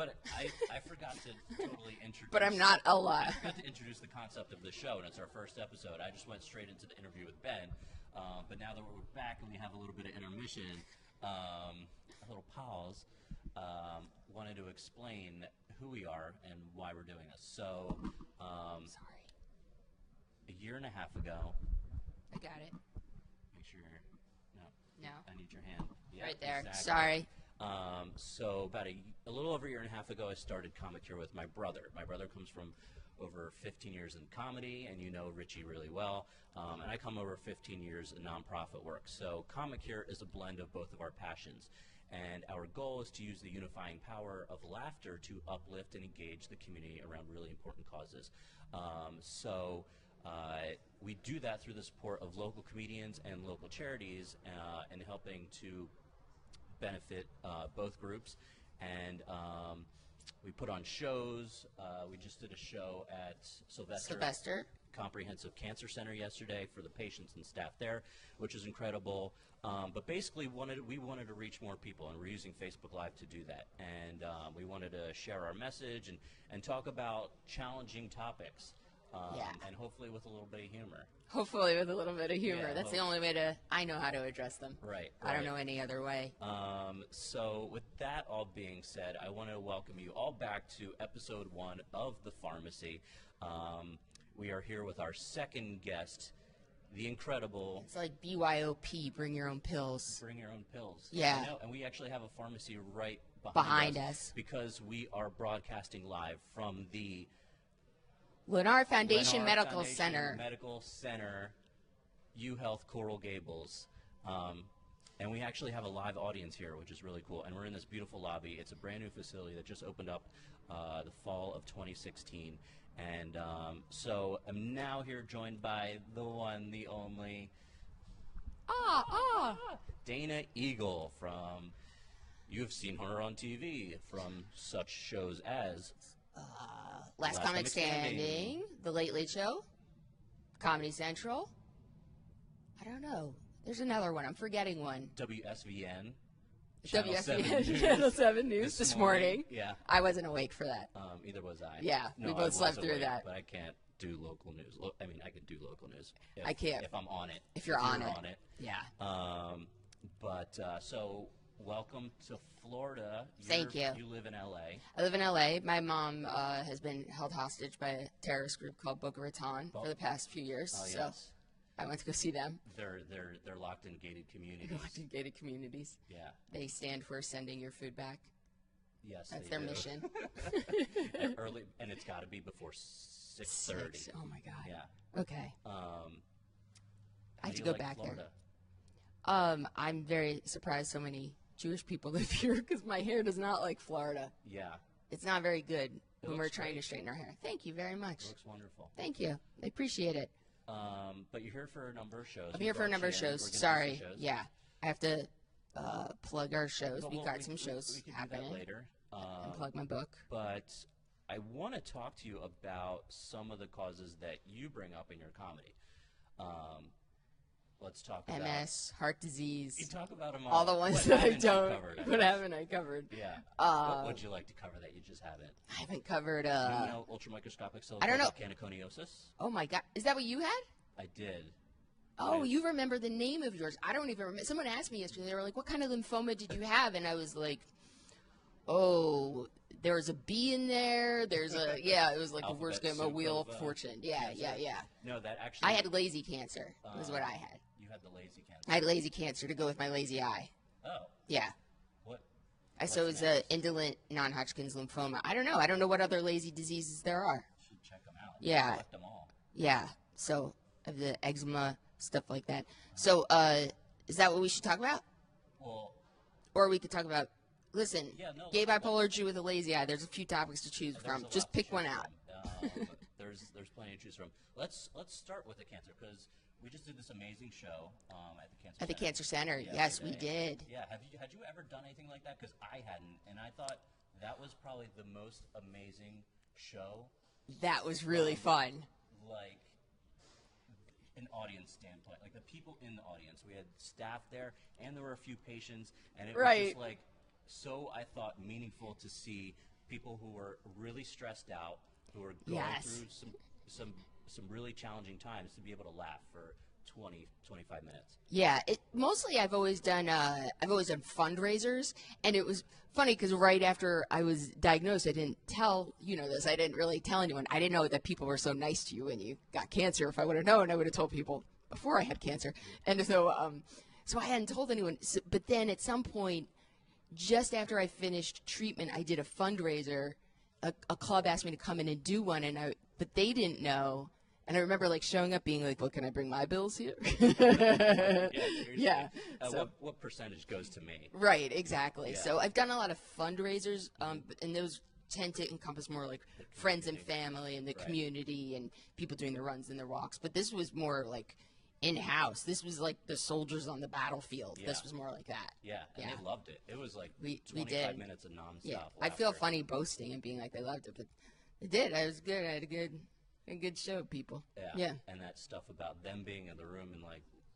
But I forgot to totally introduce. But I'm not alive. I forgot to introduce the concept of the show, and it's our first episode. I just went straight into the interview with Ben. But now that we're back and we have a little bit of intermission, a little pause, wanted to explain who we are and why we're doing this. So, Sorry. a year and a half ago. I got it. Make sure. No. I need your hand. Yeah, Right there. exactly. Sorry. So about a little over a year and a half ago, I started Comic Cure with my brother. My brother comes from over 15 years in comedy, and you know Richie really well. And I come over 15 years in nonprofit work. So Comic Cure is a blend of both of our passions. And our goal is to use the unifying power of laughter to uplift and engage the community around really important causes. We do that through the support of local comedians and local charities and helping to benefit both groups. And we put on shows. We just did a show at Sylvester Comprehensive Cancer Center yesterday for the patients and staff there, which is incredible. But basically, we wanted to reach more people, and we're using Facebook Live to do that. And we wanted to share our message and talk about challenging topics, and hopefully with a little bit of humor. Hopefully with a little bit of humor. Yeah, That's the only way I know how to address them. Right. I don't know any other way. So with that all being said, I want to welcome you all back to episode 1 of The Pharmacy. We are here with our second guest, the incredible... It's like BYOP, bring your own pills. Bring your own pills. Yeah. I know, and we actually have a pharmacy right Behind us. because we are broadcasting live from the... Lennar Foundation Lennar Medical Foundation Center. Medical Center, UHealth Coral Gables. And we actually have a live audience here, which is really cool. And we're in this beautiful lobby. It's a brand new facility that just opened up the fall of 2016. And so I'm now here joined by the one, the only... Dana Eagle from... You've seen her on TV from such shows as... Last Comic Standing, The Late Late Show, Comedy Central. I don't know. There's another one. I'm forgetting one. WSVN. Channel 7 WSBN, News. Channel 7 News this morning. Yeah. I wasn't awake for that. Either was I. Yeah, No, we I both was slept through awake, that. But I can't do local news. I mean, I can do local news. I can't. If I'm on it. If you're on it. Yeah. So welcome to Florida. Thank you. You live in LA. I live in LA. My mom has been held hostage by a terrorist group called Boca Raton for the past few years. Oh, So yes. I went to go see them. They're locked in gated communities. Locked in gated communities. Yeah. They stand for sending your food back. Yes. That's they their do. mission. Early, and it's got to be before 6:30. Oh my God. Yeah. Okay. I have to do you go like back Florida? there. I'm very surprised so many Jewish people live here because my hair does not like Florida. Yeah. It's not very good when we're looks trying great. to straighten our hair. Thank you very much. It looks wonderful. Thank you. I appreciate it. But you're here for a number of shows. I'm here for a number of shows. We're gonna do Sorry. some shows. Yeah. I have to plug our shows. But We've got some shows we can happening. do that later. And plug my book. But I want to talk to you about some of the causes that you bring up in your comedy. Let's talk about MS, heart You disease, talk about them all the ones What that I haven't you don't. covered, I What guess? haven't I covered? Yeah. What would you like to cover that you just haven't? I haven't covered. Do you know ultramicroscopic I don't know. canaconiosis? Oh my God. Is that what you had? I did. Oh, Right. you remember the name of yours. I don't even remember. Someone asked me yesterday, they were like, what kind of lymphoma did you have? And I was like, oh, there was a B in there. There's a, yeah, it was like the worst Alphabet game, a soup Wheel of, of Fortune. Yeah, cancer. yeah, yeah. No, that actually. I had lazy cancer, was what I had. You had the lazy cancer. I had lazy cancer to go with my lazy eye. Oh, Yeah. what? So it's a indolent non-Hodgkin's lymphoma. I don't know. I don't know what other lazy diseases there are. Should check them out. Yeah. Collect them all. Yeah. So of the eczema, stuff like that. So is that what we should talk about? Well, Or we could talk about, listen, Yeah, no, gay let's- bipolar Jew with a lazy eye. There's a few topics to choose there's from. a lot Just to pick choose one out. from. There's plenty to choose from. Let's start with the cancer because we just did this amazing show at the cancer. At the Center Cancer Center. Yes, we yesterday. did. Yeah. Had you ever done anything like that? Because I hadn't, and I thought that was probably the most amazing show. That was really fun. Like an audience standpoint, like the people in the audience. We had staff there, and there were a few patients, and it was Right. just like so. I thought meaningful to see people who were really stressed out, who were going Yes. through some really challenging times, to be able to laugh for 20, 25 minutes. Yeah, mostly I've always done fundraisers, and it was funny because right after I was diagnosed, I didn't tell this. I didn't really tell anyone. I didn't know that people were so nice to you when you got cancer. If I would have known, I would have told people before I had cancer. And so I hadn't told anyone. So, but then at some point, just after I finished treatment, I did a fundraiser. A club asked me to come in and do one, but they didn't know. And I remember showing up being like, well, can I bring my bills here? Yeah. So, what percentage goes to me? right, exactly. Yeah. So I've done a lot of fundraisers, and those tend to encompass more like friends and family and the Right. community and people doing the runs and the walks. But this was more like in-house. This was like the soldiers on the battlefield. Yeah. This was more like that. Yeah, and Yeah. they loved it. It was like We 25 did. minutes of nonstop Yeah. laughter. I feel funny boasting and being like they loved it, but they did. I was good. I had a good show, people. Yeah. And that stuff about them being in the room and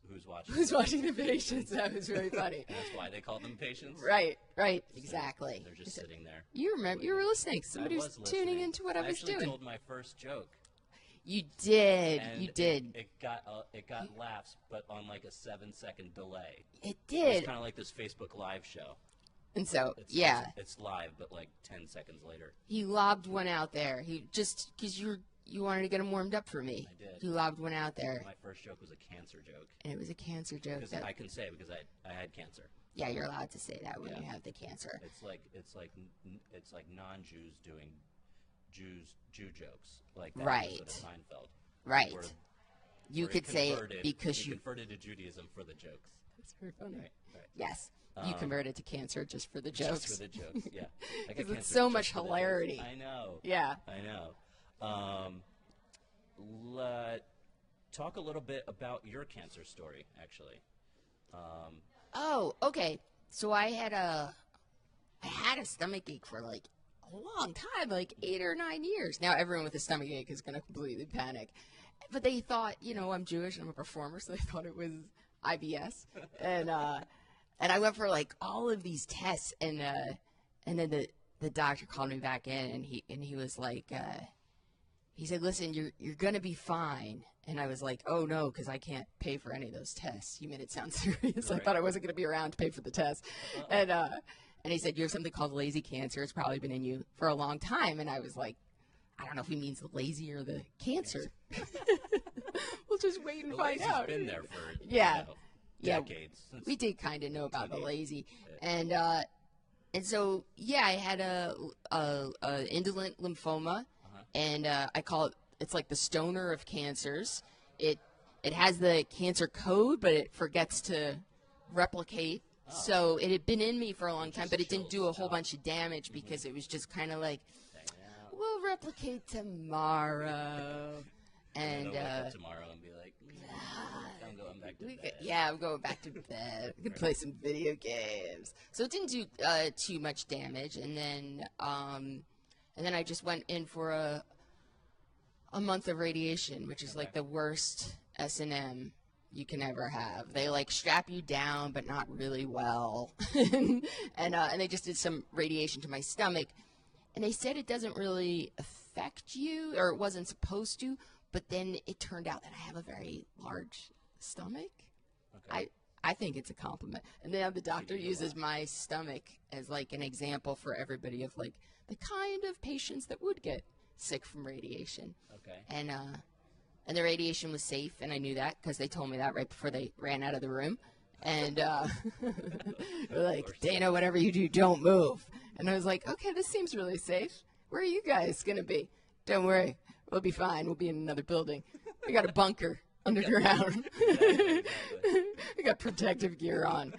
who's watching. Who's watching the patients? That was really funny. And that's why they call them patients. Right, exactly. They're just sitting there. You remember? You were listening. Somebody I was was tuning listening. into what I was actually doing. told my first joke. You did. And You did. It got laughs, but on like a 7-second delay. It It's did. kind of like this Facebook Live show. And so, It's, it's live, but like 10 seconds later. he lobbed one out there. He just because you wanted to get him warmed up for me. I did. He lobbed one out there, My first joke was a cancer joke. and it was a cancer joke. Because I can say because I had cancer. Yeah, you're allowed to say that when Yeah. you have the cancer. It's like non-Jews doing Jew jokes like that Right. episode of Seinfeld. Right. Where- You where could say it converted- because he you. converted to Judaism for the jokes. That's very funny. Right. Yes, you converted to cancer just for the jokes. Just for the jokes. Yeah. I got 'Cause it's cancer so just much for the jokes. hilarity. I know. Yeah. I know. Talk a little bit about your cancer story, actually. Oh, okay. So I had a stomach ache for like a long time, like 8 or 9 years. Now everyone with a stomach ache is going to completely panic. But they thought, I'm Jewish and I'm a performer, so they thought it was IBS. And I went for like all of these tests, and then the doctor called me back in, and he was like, he said, "Listen, you're gonna be fine." And I was like, "Oh no, because I can't pay for any of those tests." You made it sound serious. I Right. thought I wasn't gonna be around to pay for the tests. And he said, "You have something called lazy cancer. It's probably been in you for a long time." And I was like, "I don't know if he means the lazy or the cancer." We'll just wait and The find lazy's out. been there for Yeah. Yeah. decades. Since We did kind of know about the 20. lazy, and so I had a indolent lymphoma, and I call it's like the stoner of cancers. It has the cancer code, but it forgets to replicate. So it had been in me for a long time, but it didn't do a whole bunch of damage because it was just kind of like, hanging out. we'll replicate tomorrow, And and then wake up tomorrow and be like, I'm going back to bed. yeah, I'm going back to bed. We could play some video games. So it didn't do too much damage, and then I just went in for a month of radiation, which is like the worst S&M you can ever have. They like strap you down, but not really well, and they just did some radiation to my stomach, and they said it doesn't really affect you, or it wasn't supposed to. But then it turned out that I have a very large stomach. Okay. I think it's a compliment. And then the doctor uses my stomach as like an example for everybody of like the kind of patients that would get sick from radiation. Okay. And the radiation was safe, and I knew that because they told me that right before they ran out of the room. And they're like, "Dana, whatever you do, don't move." And I was like, "Okay, this seems really safe. Where are you guys gonna be? Don't worry. We'll be fine. We'll be in another building. We got a bunker underground. We got protective gear on,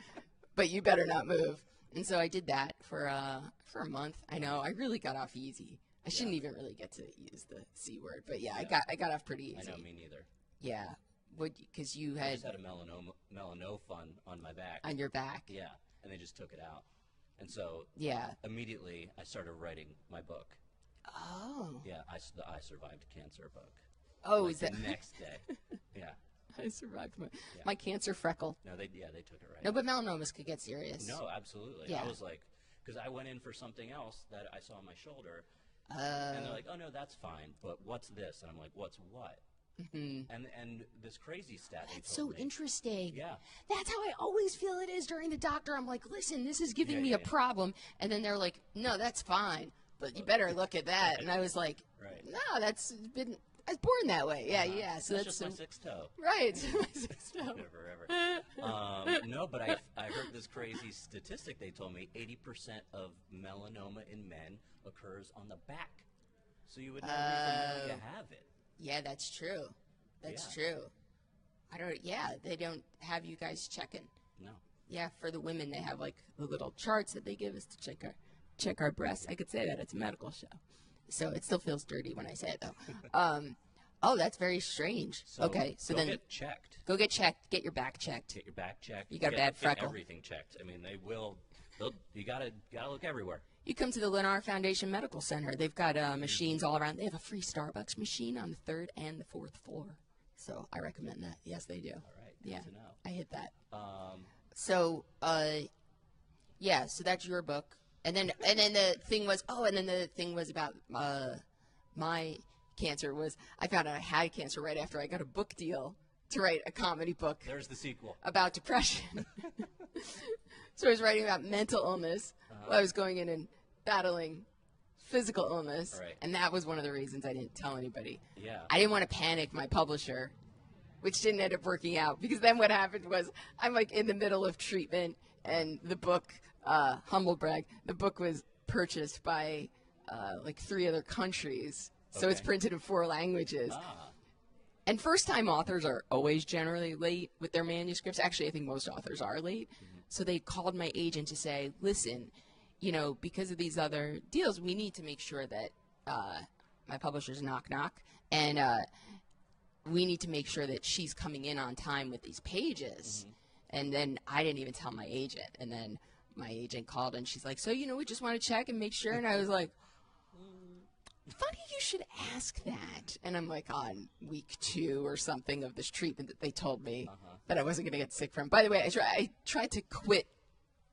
but you better not move." And so I did that for a month. I know I really got off easy. I shouldn't even really get to use the C word, but yeah, I got off pretty I easy. know, me neither. Yeah, because you I had just had a melanoma fun on my back. on your back. Yeah, and they just took it out. And so Yeah. immediately I started writing my book. Oh. Yeah, the I Survived Cancer book. Oh, Like is that? the next day? Yeah. I survived my cancer freckle. No, they took it right. No, out. but melanomas could get serious. No, absolutely. Yeah. I was like, because I went in for something else that I saw on my shoulder, and they're like, oh no, that's fine, but what's this? And I'm like, what's what? And this crazy stat. That's so me. interesting. Yeah. That's how I always feel it is during the doctor. I'm like, listen, this is giving me yeah. a problem. And then they're like, no, that's fine, but you better look at that. And I was like, Right. no, I was born that way. Yeah, yeah. So that's just my sixth toe. Right. My sixth toe. Never. No, but I heard this crazy statistic. They told me 80% of melanoma in men occurs on the back. So you would never even know you have it. Yeah, that's true. That's true. They don't have you guys checking. No. Yeah, for the women, they have like the little charts that they give us to check our breasts. I could say that it's a medical show, so it still feels dirty when I say it though. Oh, that's very strange. So okay, so go then get checked. Go get checked. Get your back checked. Get your back checked. You got a bad freckle. Get everything checked. I mean, they will. You gotta look everywhere. You come to the Lennar Foundation Medical Center. They've got machines all around. They have a free Starbucks machine on the 3rd and the 4th floor. So I recommend that. Yes, they do. All right. Good to know. I hit that. So that's your book. And then the thing was about my cancer was I found out I had cancer right after I got a book deal to write a comedy book. There's the sequel. About depression. So I was writing about mental illness while I was going in and battling physical illness. Right. And that was one of the reasons I didn't tell anybody. Yeah. I didn't want to panic my publisher, which didn't end up working out. Because then what happened was I'm like in the middle of treatment and the book, humble brag, the book was purchased by like 3 other countries. So it's printed in 4 languages. And first-time authors are always generally late with their manuscripts. Actually, I think most authors are late. So they called my agent to say, listen, because of these other deals, we need to make sure that my publisher's knock, and we need to make sure that she's coming in on time with these pages. And then I didn't even tell my agent. And then my agent called, and she's like, so, we just want to check and make sure. And I was like, funny you should ask that. And I'm like on week 2 or something of this treatment that they told me that I wasn't going to get sick from. By the way, I tried to quit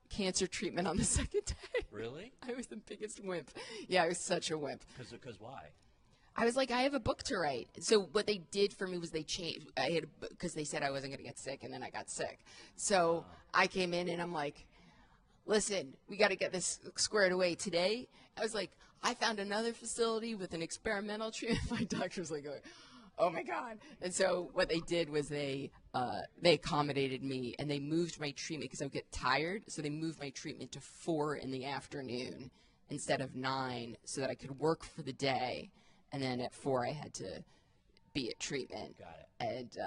cancer treatment on the 2nd day. Really? I was the biggest wimp. Yeah, I was such a wimp. Because why? I was like, I have a book to write. So what they did for me was they changed. Because they said I wasn't going to get sick, and then I got sick. So I came in, and I'm like, listen, we got to get this squared away today. I was like, I found another facility with an experimental treatment. My doctor was like, oh my God. And so what they did was they accommodated me, and they moved my treatment because I would get tired. So they moved my treatment to 4 in the afternoon instead of 9 so that I could work for the day. And then at 4 I had to be at treatment. Got it.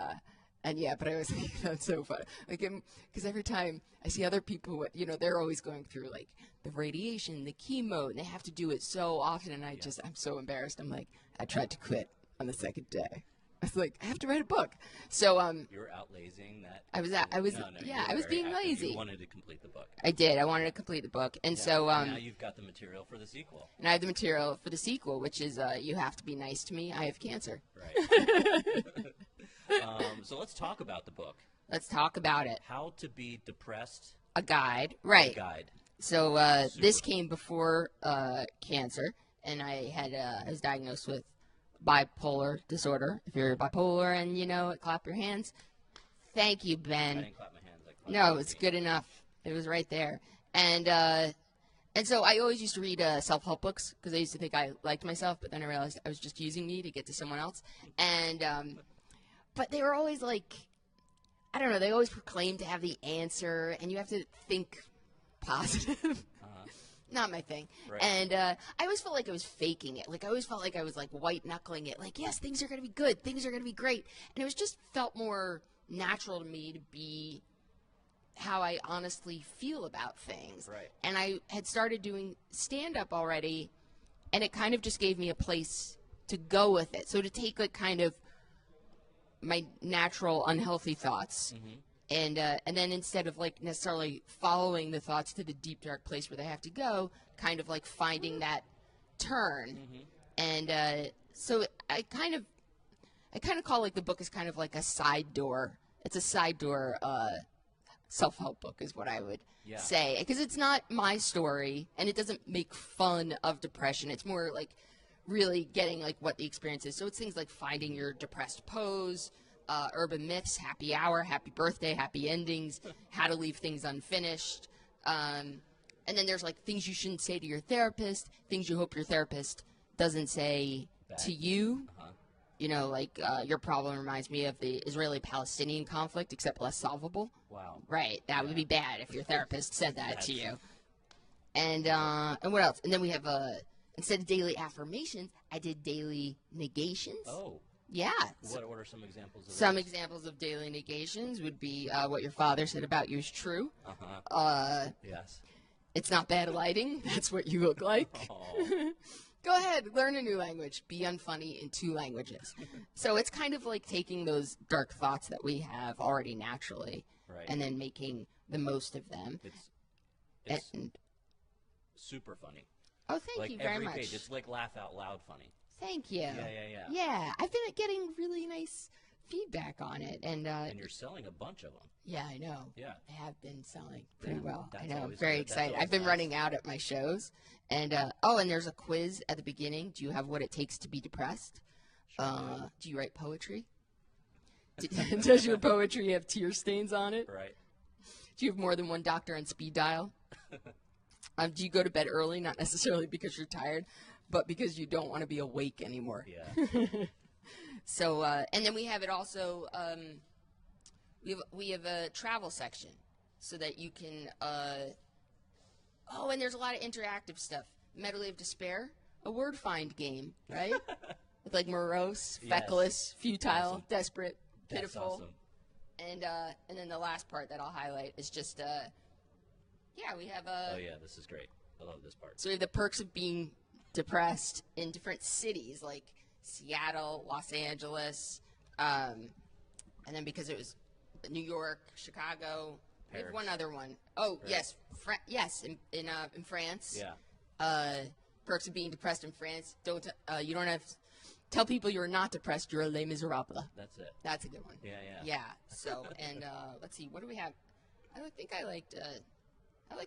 And yeah, but I was like, that's so fun. Like, because every time I see other people, they're always going through like the radiation, the chemo, and they have to do it so often. And I'm so embarrassed. I'm like, I tried to quit on the 2nd day. I was like, I have to write a book. So you were out lazing that. I was being lazy. You wanted to complete the book. I did. I wanted to complete the book, and so now you've got the material for the sequel. And I have the material for the sequel, which is you have to be nice to me. I have cancer. Right. So let's talk about the book. Let's talk about it. How to be depressed. A guide, right? A guide. So this came before cancer, and I was diagnosed with bipolar disorder. If you're bipolar and you know it, clap your hands. Thank you, Ben. I didn't clap my hands. No, it's good enough. It was right there. And so I always used to read self-help books because I used to think I liked myself, but then I realized I was just using me to get to someone else. And but they were always like, I don't know, they always proclaimed to have the answer, and you have to think positive. Not my thing. Right. And I always felt like I was faking it. Like, I always felt like I was, like, white-knuckling it. Like, yes, things are going to be good. Things are going to be great. And it was just felt more natural to me to be how I honestly feel about things. Right. And I had started doing stand-up already, and it kind of just gave me a place to go with it. So to take, like, kind of my natural unhealthy thoughts and then instead of like necessarily following the thoughts to the deep dark place where they have to go, kind of like finding that turn. And so I kind of call like the book is kind of like a side door. It's a side door self-help book is what I would Yeah. say, because it's not my story and it doesn't make fun of depression. It's more like really getting like what the experience is. So it's things like finding your depressed pose, urban myths, happy hour, happy birthday, happy endings, how to leave things unfinished. And then there's like things you shouldn't say to your therapist, things you hope your therapist doesn't say Back. to you. Uh-huh. You know, like your problem reminds me of the Israeli-Palestinian conflict, except less solvable. Wow. Right, that would Yeah. be bad if your therapist said that to That's- you. And what else? And then we have instead of daily affirmations, I did daily negations. Oh, Yeah. So what are some examples of some those? examples of daily negations would be what your father said about you is true. Uh-huh. Yes. It's not bad lighting. That's what you look like. Oh, Go ahead, learn a new language. Be unfunny in 2 languages. So it's kind of like taking those dark thoughts that we have already naturally right. and then making the most of them. It's And, super funny. oh, thank Like you very every much. page, it's like laugh out loud funny. Thank you. Yeah. Yeah, I've been getting really nice feedback on it, and And you're selling a bunch of them. yeah, I know. Yeah. I have been selling pretty Yeah, well. I that's know. I'm always very good. That's excited. always I've been nice. running out at my shows, and and there's a quiz at the beginning. Do you have what it takes to be depressed? Sure Do you write poetry? Does your poetry have tear stains on it? Right. Do you have more than one doctor on speed dial? Do you go to bed early, not necessarily because you're tired, but because you don't want to be awake anymore? Yeah. So, and then we have it also, we have a travel section so that you can, and there's a lot of interactive stuff. Medley of Despair, a word find game, right? With like morose, Yes. feckless, futile, Awesome. desperate, That's pitiful. awesome. And then the last part that I'll highlight is just, we have Oh yeah, this is great. I love this part. so we have the perks of being depressed in different cities like Seattle, Los Angeles, and then because it was New York, Chicago, we have Paris. one other one. Oh Right. yes, in France. Yeah. Perks of being depressed in France. You don't have tell people you're not depressed. You're Les Miserables. That's it. That's a good one. Yeah. Yeah. So and let's see, what do we have? I think I liked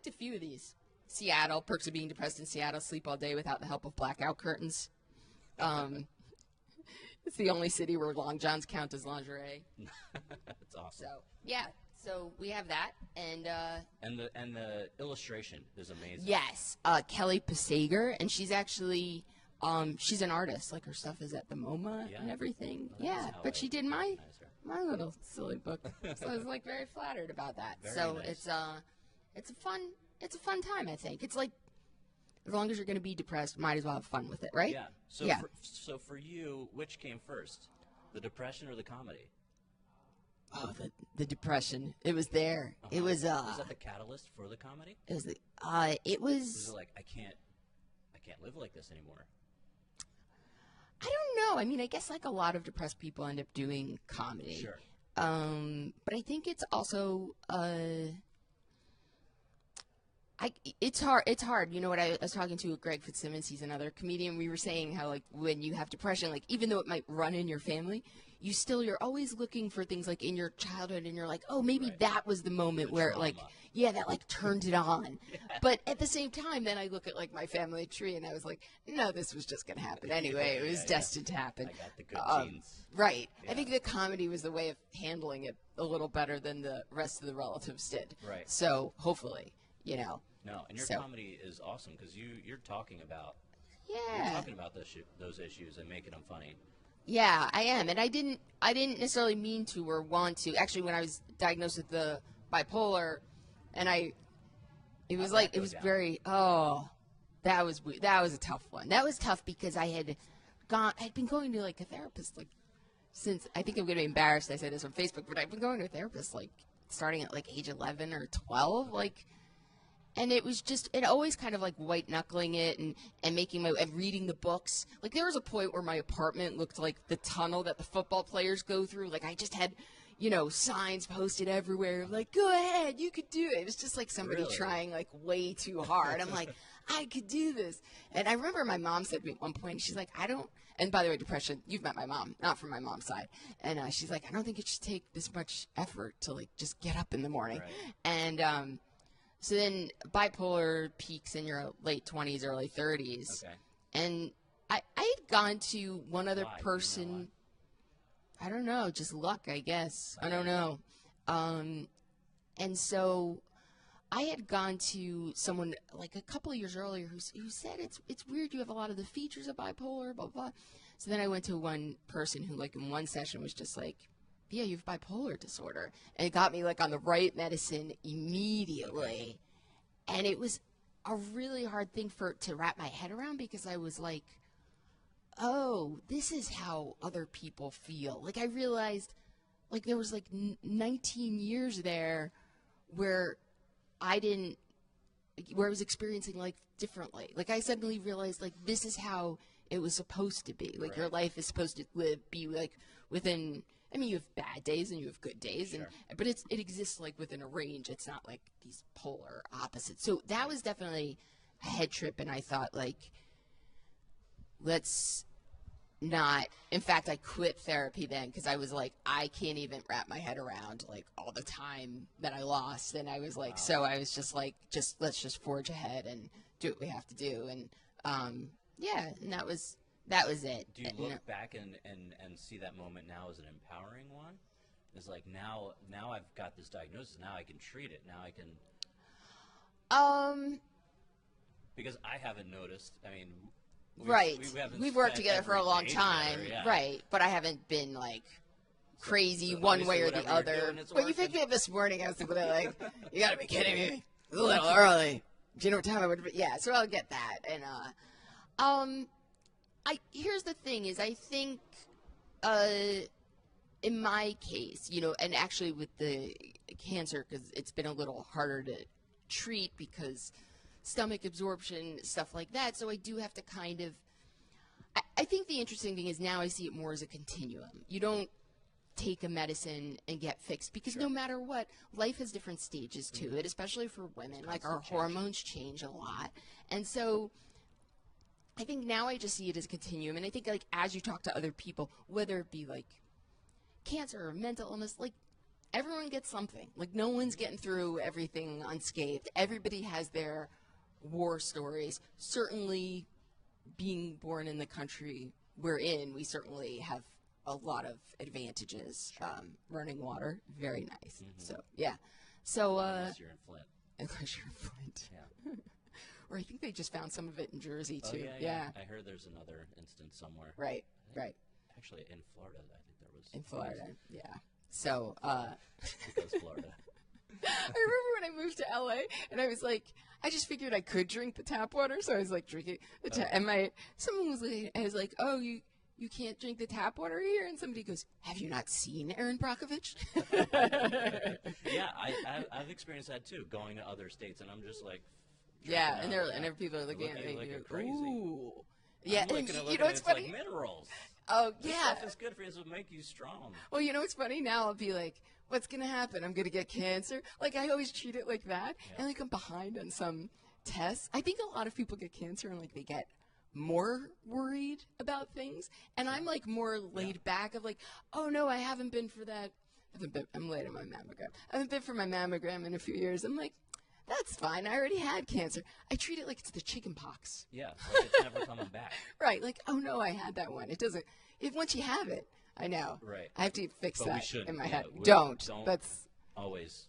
a few of these. Seattle, perks of being depressed in Seattle, sleep all day without the help of blackout curtains. It's the only city where long johns count as lingerie. That's awesome. So yeah, so we have that, and And the illustration is amazing. yes, Kelly Pasager, and she's actually she's an artist. Like her stuff is at the MoMA Yeah. and everything. That's Yeah, how but I she did my recognize her. little silly book, so I was like very flattered about that. Very So nice. it's a fun time. I think it's like as long as you're going to be depressed, might as well have fun with it, right? Yeah. So Yeah. so for you, which came first, the depression or the comedy? Oh, the depression. It was there. It was Was that the catalyst for the comedy? it was it Was was it like I can't live like this anymore? I don't know. I mean, I guess like a lot of depressed people end up doing comedy. Sure. But I think it's also it's hard. It's hard. You know what? I was talking to Greg Fitzsimmons. He's another comedian. We were saying how like when you have depression, like even though it might run in your family, you're always looking for things like in your childhood, and you're like, oh, maybe Right. that was the moment The where trauma. like that like turned it on. But at the same time, then I look at like my family tree, and I was like, no, this was just gonna happen anyway. It was Yeah. destined to happen. I got the good genes. Right. Yeah. I think the comedy was the way of handling it a little better than the rest of the relatives did. Right. So hopefully, No, and your So- comedy is awesome because you're talking about Yeah. those issues and making them funny. Yeah, I am, and I didn't necessarily mean to or want to. Actually, when I was diagnosed with the bipolar, and it was How'd like that it go was down? very that was a tough one. That was tough because I'd been going to like a therapist like since I think I'm going to be embarrassed I said this on Facebook, but I've been going to a therapist like starting at like age 11 or 12, like. And it was just, it always kind of like white knuckling it and and reading the books. Like there was a point where my apartment looked like the tunnel that the football players go through. Like I just had, signs posted everywhere. Like, go ahead, you could do it. It was just like somebody Really? trying like way too hard. I'm like, I could do this. And I remember my mom said to me at one point, she's like, I don't, and by the way, depression, you've met my mom, not from my mom's side. And she's like, I don't think it should take this much effort to like just get up in the morning. Right. And so then bipolar peaks in your late 20s, early 30s. Okay. And I had gone to one other Why? Do you know person. I don't know, just luck, I guess. I don't know. And so I had gone to someone like a couple of years earlier who said it's weird, you have a lot of the features of bipolar, blah, blah. So then I went to one person who like in one session was just like, yeah, you have bipolar disorder. And it got me like on the right medicine immediately. And it was a really hard thing to wrap my head around because I was like, oh, this is how other people feel. Like I realized like there was like 19 years there where I was experiencing life differently. Like I suddenly realized like this is how it was supposed to be. Like your Right. life is supposed to be like within, I mean, you have bad days and you have good days, Sure. but it exists like within a range. It's not like these polar opposites. So that was definitely a head trip, and I thought like, let's not. In fact, I quit therapy then because I was like, I can't even wrap my head around like all the time that I lost, and I was like, so I was just like, let's just forge ahead and do what we have to do, and yeah, and that was it. Do you And, look back and see that moment now as an empowering one? It's like now I've got this diagnosis. Now I can treat it. Now I can, because I haven't noticed. I mean, right. haven't We've worked spent together for a every long day time, together, yeah. right? But I haven't been like crazy so one way or obviously the whatever you're other. doing, it's But you picked working. me up this morning. I was like, you gotta be kidding me! It's a little early. Do you know what time I would be? Yeah, so I'll get that. And here's the thing: is I think, in my case, and actually with the cancer, because it's been a little harder to treat because stomach absorption, stuff like that. So I do have to kind of. I think the interesting thing is now I see it more as a continuum. You don't take a medicine and get fixed because no matter what, life has different stages to it, especially for women. Like our hormones change a lot. And so I think now I just see it as a continuum. And I think like as you talk to other people, whether it be like cancer or mental illness, like everyone gets something. Like no one's getting through everything unscathed. Everybody has their war stories. Certainly being born in the country we're in, we certainly have a lot of advantages. Running water, very nice. So yeah. So Unless you're in Flint. unless you're in Flint, Yeah. or I think they just found some of it in Jersey Oh, too. yeah. I heard there's another instance somewhere. Right, right. Actually, in Florida, I think there was. In Florida, yeah. So Because Florida. I remember when I moved to LA and I was like, I just figured I could drink the tap water, so I was like drinking the tap. And someone was like, I was like, oh, you can't drink the tap water here, and somebody goes, have you not seen Aaron Brockovich? Yeah, I've experienced that too, going to other states, and I'm just like. Yeah, drinking out of and people are looking at me like you a crazy. Ooh. Yeah, I'm and looking at you know what's it's like funny? minerals. Oh This yeah. stuff is good for you. This will make you strong. Well, you know what's funny? Now I'll be like, what's going to happen? I'm going to get cancer? Like, I always treat it like that. And, like, I'm behind on some tests. I think a lot of people get cancer and, like, they get more worried about things. And I'm, like, more laid back of, like, oh, no, I haven't been for that. I'm late on my mammogram. I haven't been for my mammogram in a few years. I'm like, that's fine. I already had cancer. I treat it like it's the chicken pox. Yeah, like it's never coming back. Right. Like, oh, no, I had that one. It doesn't. Once you have it. I know. Right. I have to fix But we that shouldn't, in my yeah, head. we Don't. That's Always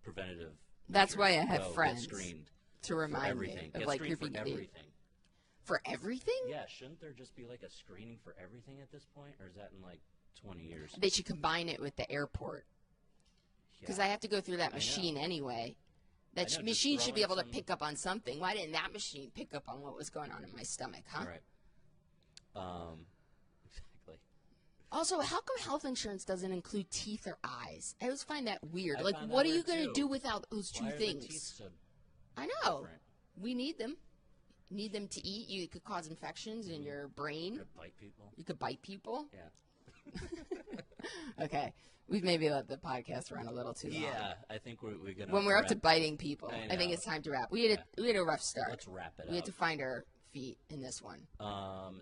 preventative. That's why I measures. have Go, get friends screened to for remind everything. me of Get like screened your for being everything. for everything. Yeah, shouldn't there just be like a screening for everything at this point, or is that in like 20 years? They should combine it with the airport because Yeah. I have to go through that I machine know. anyway. I That know, just machine should be throw able in to some- pick up on something. Why didn't that machine pick up on what was going on in my stomach, huh? Right. Exactly. Also, how come health insurance doesn't include teeth or eyes? I always find that weird. I Like, found what that are you weird, going to too. do without those two Why are things? the teeth so I know. different? We need them. Need them to eat. You could cause infections in your brain. Or bite people? You could bite people. Yeah. Okay. We've maybe let the podcast run a little too long. Yeah, I think we're going to. When we're up to biting people, I think know. it's time to wrap. We had a rough start. Let's wrap it We had up. to find our feet in this one.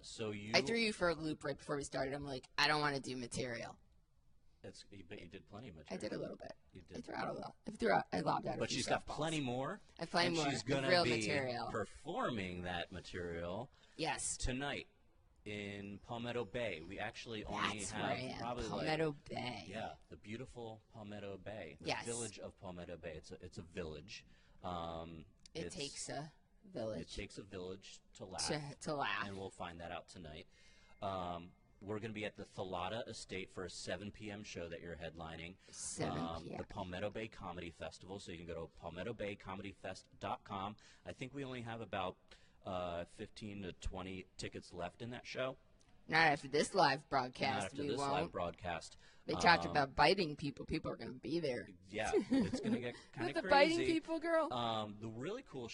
So you. I threw you for a loop right before we started. I'm like, I don't want to do material. But you did plenty of material. I did a little bit. You I did. threw out a little. I lobbed out a But few she's got softballs. plenty more. I have plenty and more. She's going real to be material. performing that material Yes. tonight in Palmetto Bay. We actually only That's have where I am. probably Palmetto Bay. Yeah, the beautiful Palmetto Bay, the Yes. village of Palmetto Bay. It's a village. It takes a village It takes a village to laugh, to laugh. and we'll find that out tonight. We're going to be at the Thalata Estate for a 7 p.m. show that you're headlining. 7 p.m. The Palmetto Bay Comedy Festival. So you can go to palmettobaycomedyfest.com. I think we only have about 15 to 20 tickets left in that show. Not after this live broadcast. Not after we this won't. live broadcast. They talked about biting people. People are going to be there. Yeah, it's going to get kind With of the crazy. biting people, girl. The really cool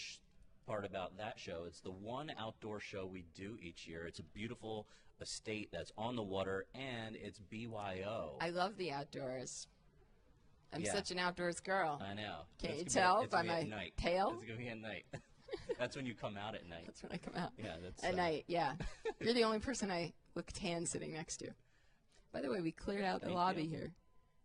part about that show, it's the one outdoor show we do each year. It's a beautiful estate that's on the water, and it's BYO. I love the outdoors. I'm Yeah. such an outdoors girl. I know. Can't It's you gonna be- tell it's by gonna be at my night. tail? It's going to be at night. That's when you come out at night. That's when I come out. Yeah, that's At night, yeah. You're the only person I look tan sitting next to. By the way, we cleared out the Thank lobby you. here.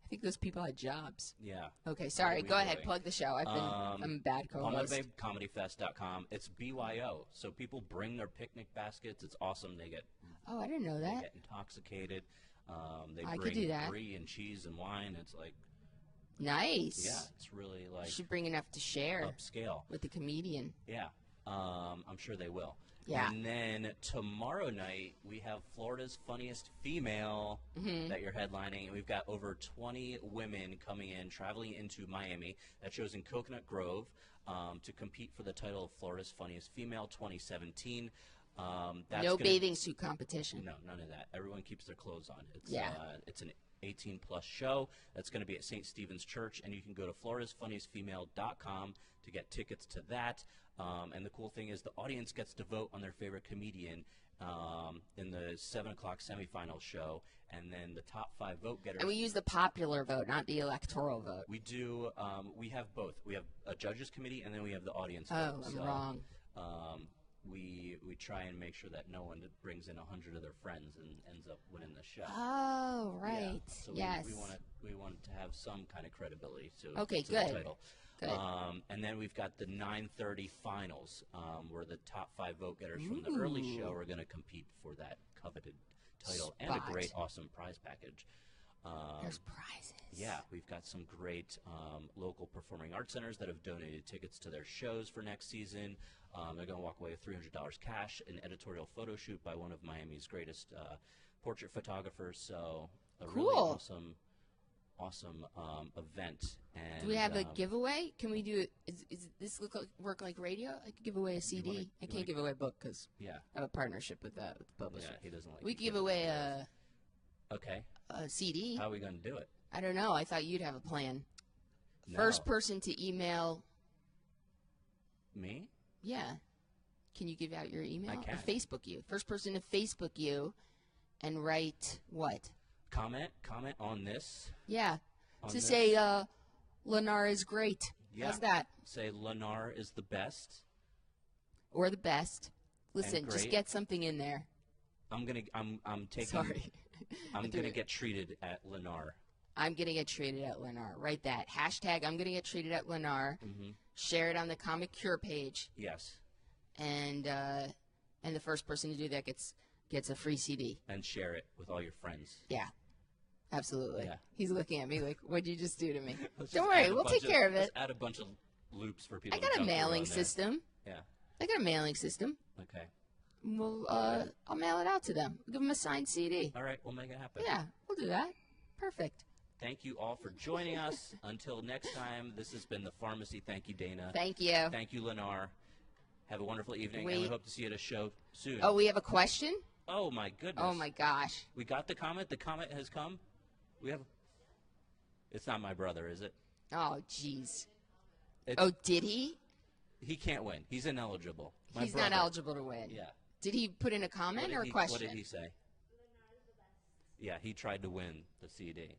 I think those people had jobs. Yeah. Okay, sorry. are we Go ahead. doing? Plug the show. I'm a bad co-host. PalmettoBayComedyFest.com. It's BYO, so people bring their picnic baskets. It's awesome. They get Oh, I didn't know they that. get intoxicated. They I bring could do that. brie and cheese and wine. It's like Nice. yeah, it's really You like should bring enough to share upscale. with the comedian. Yeah, I'm sure they will. Yeah. And then tomorrow night we have Florida's Funniest Female Mm-hmm. that you're headlining, and we've got over 20 women coming in, traveling into Miami. That show's in Coconut Grove to compete for the title of Florida's Funniest Female 2017. That's No gonna- bathing suit competition. No, none of that. Everyone keeps their clothes on. It's an 18-plus show. That's going to be at St. Stephen's Church, and you can go to floridasfunniestfemale.com to get tickets to that. And the cool thing is the audience gets to vote on their favorite comedian in the 7 o'clock semifinal show, and then the top 5 vote getters. And we use the popular vote, not the electoral vote. We do. We have both. We have a judges committee, and then we have the audience Oh, vote. I'm So, wrong. We try and make sure that no one brings in 100 of their friends and ends up winning the show. Oh, Yeah. right. So Yes. we want to have some kind of credibility to Okay, to good. the title. Good. And then we've got the 9:30 finals, where the top 5 vote getters from the early show are going to compete for that coveted title and a Spot. great, awesome prize package. There's prizes. Yeah, we've got some great local performing arts centers that have donated tickets to their shows for next season. They're going to walk away with $300 cash, an editorial photo shoot by one of Miami's greatest portrait photographers. So a really Cool. awesome event. And Do we have a giveaway? Can we do it? Is this work like radio? I could give away a CD. wanna- I you can't wanna- give away a book because Yeah, I have a partnership with the yeah. publisher. He doesn't like. We to could give give away ideas. Okay, a CD. how are we going to do it? I don't know. I thought you'd have a plan. No. First person to email. Me? Yeah. Can you give out your email? I Or can. Facebook you. First person to Facebook you and write what? Comment on this. Yeah. On To this. say, Lennar is great. Yeah. How's that? Say Lennar is the best. Or the best. Listen, just great. get something in there. I'm taking. Sorry. I'm threw gonna it. get treated at Lennar. I'm going to get treated at Lennar. Write that. Hashtag I'm going to get treated at Lennar. Mm-hmm. Share it on the Comic Cure page. Yes, And the first person to do that gets a free CD. and share it with all your friends. Yeah. Absolutely. Yeah. He's looking at me like, what'd you just do to me? Let's Don't just worry. add a We'll bunch take care of it. Let's add a bunch of loops for people. I to got a jump through mailing on there. system. Yeah. I got a mailing system. Okay. Well, I'll mail it out to them. Give them a signed CD. All right. We'll make it happen. Yeah, we'll do that. Perfect. Thank you all for joining us. Until next time, this has been the Pharmacy. Thank you, Dana. Thank you. Thank you, Lennar. Have a wonderful evening, and we Wait. hope to see you at a show soon. Oh, we have a question? Oh, my goodness. Oh, my gosh. We got the comment. The comment has come. We have. It's not my brother, is it? Oh, jeez. It's- Oh, did he? He can't win. He's ineligible. My He's brother. not eligible to win. Yeah. Did he put in a comment or a What question? did he say? Yeah, he tried to win the CD.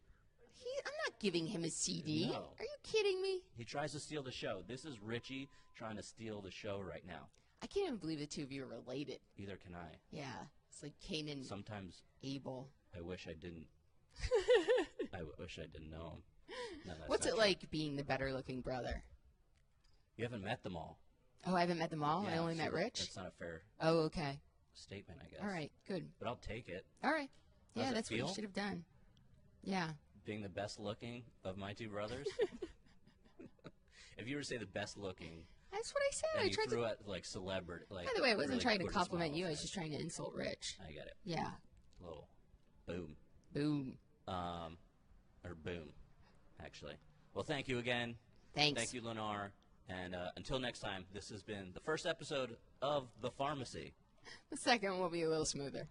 I'm not giving him a CD. No. Are you kidding me? He tries to steal the show. This is Richie trying to steal the show right now. I can't even believe the two of you are related. Either can I. Yeah, it's like Cain and Sometimes Abel. I wish I didn't. I wish I didn't know him. No, that's What's not it true. like being the better-looking brother? You haven't met them all. Oh, I haven't met them all? I Yeah, only so met Rich? That's not a fair Oh, okay. statement, I guess. All right, good. But I'll take it. All right. How's Yeah, it that's what feel? you should have done. Yeah. Being the best looking of my two brothers. If you were to say the best looking, That's what I said. and I you tried threw to. at like celebrity, like. By the way, I wasn't really trying to put a compliment smile you. I on was my just trying to insult Rich. face. I get it. Yeah. Little boom. Boom. Or boom, actually. Well, thank you again. Thanks. Thank you, Lennar. And until next time, this has been the first episode of The Pharmacy. The second will be a little smoother.